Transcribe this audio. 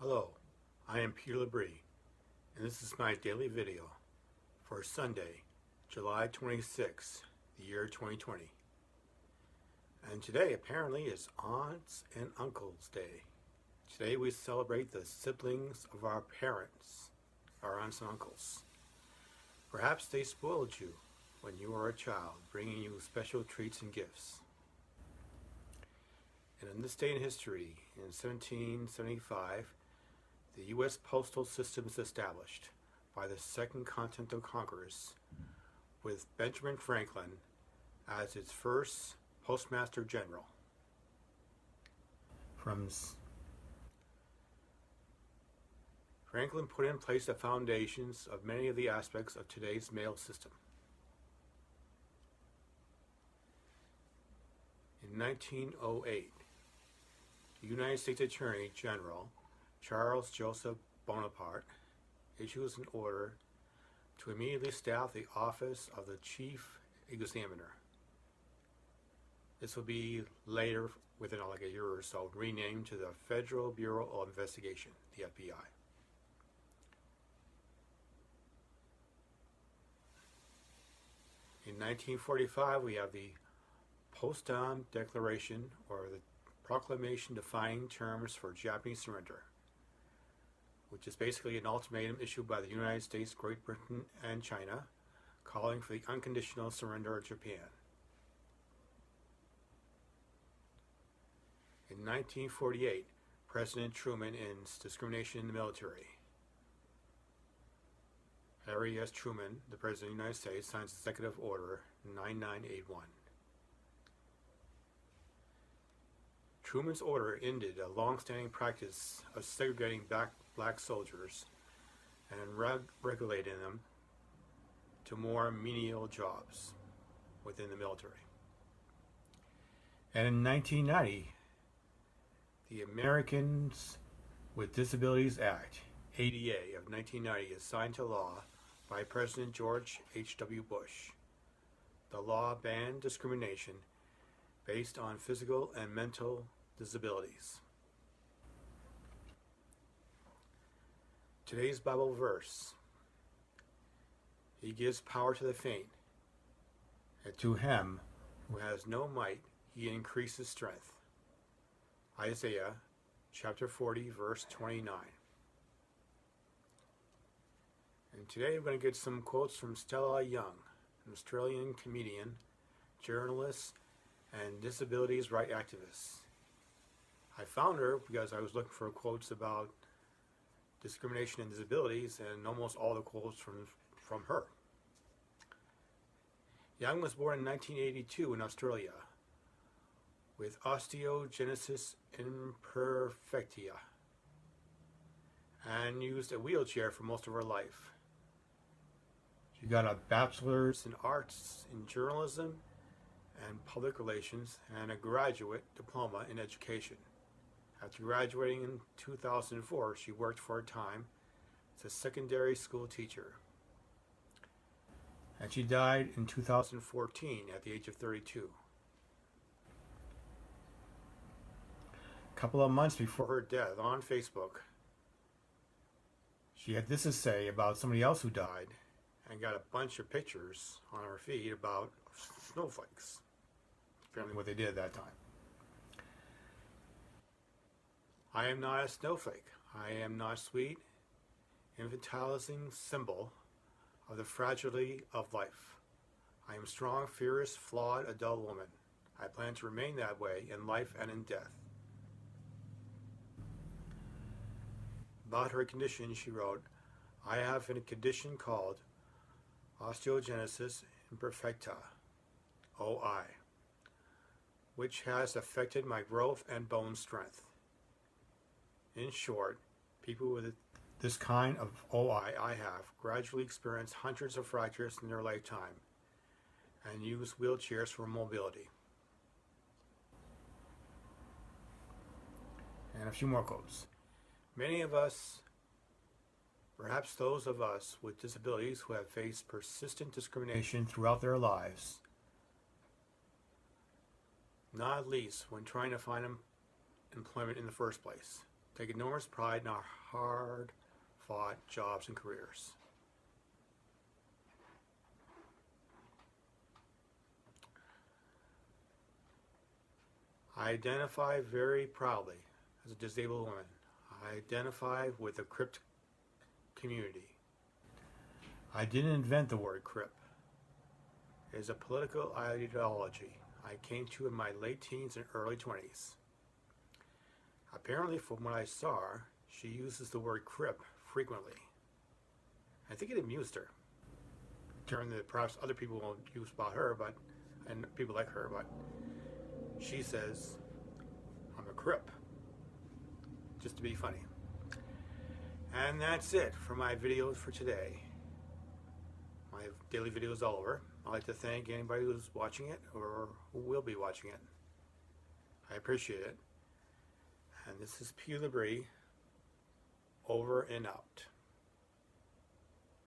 Hello, I am Peter Labrie, and this is my daily video for Sunday, July 26, the year 2020. And today apparently is Aunts and Uncles Day. Today we celebrate the siblings of our parents, our aunts and uncles. Perhaps they spoiled you when you were a child, bringing you special treats and gifts. And in this day in history, in 1775, the U.S. postal system is established by the Second Continental Congress, with Benjamin Franklin as its first Postmaster General. Franklin put in place the foundations of many of the aspects of today's mail system. In 1908, the United States Attorney General Charles Joseph Bonaparte issues an order to immediately staff the office of the Chief Examiner. This will be later, within like a year or so, renamed to the Federal Bureau of Investigation, the FBI. In 1945, we have the Potsdam Declaration, or the Proclamation defining terms for Japanese surrender, which is basically an ultimatum issued by the United States, Great Britain, and China, calling for the unconditional surrender of Japan. In 1948, President Truman ends discrimination in the military. Harry S. Truman, the President of the United States, signs Executive Order 9981. Truman's order ended a long-standing practice of segregating black soldiers and regulating them to more menial jobs within the military. And in 1990, the Americans with Disabilities Act, ADA of 1990, is signed to law by President George H.W. Bush. The law banned discrimination based on physical and mental disabilities. Today's Bible verse: He gives power to the faint, and to him who has no might he increases strength. Isaiah chapter 40, verse 29. And today we're going to get some quotes from Stella Young, an Australian comedian, journalist, and disabilities rights activist. I found her because I was looking for quotes about discrimination and disabilities, and almost all the quotes from her. Young was born in 1982 in Australia with osteogenesis imperfecta and used a wheelchair for most of her life. She got a bachelor's in arts in journalism and public relations and a graduate diploma in education. After graduating in 2004, she worked for a time as a secondary school teacher. And she died in 2014 at the age of 32. A couple of months before her death, on Facebook, she had this to say about somebody else who died, and got a bunch of pictures on her feed about snowflakes. Apparently what they did at that time. I am not a snowflake. I am not sweet, infantilizing symbol of the fragility of life. I am strong, fierce, flawed, adult woman. I plan to remain that way in life and in death. About her condition, she wrote, I have a condition called osteogenesis imperfecta, OI, which has affected my growth and bone strength. In short, people with this kind of OI I have gradually experience hundreds of fractures in their lifetime and use wheelchairs for mobility. And a few more quotes. Many of us, perhaps those of us with disabilities who have faced persistent discrimination throughout their lives, not least when trying to find employment in the first place, take enormous pride in our hard-fought jobs and careers. I identify very proudly as a disabled woman. I identify with the CRIP community. I didn't invent the word CRIP. It is a political ideology I came to in my late teens and early 20s. Apparently, from what I saw, she uses the word CRIP frequently. I think it amused her. During the perhaps other people won't use about her, and people like her, but she says, I'm a CRIP, just to be funny. And that's it for my videos for today. My daily video is all over. I'd like to thank anybody who's watching it or who will be watching it. I appreciate it. And this is P. Labrie, over and out.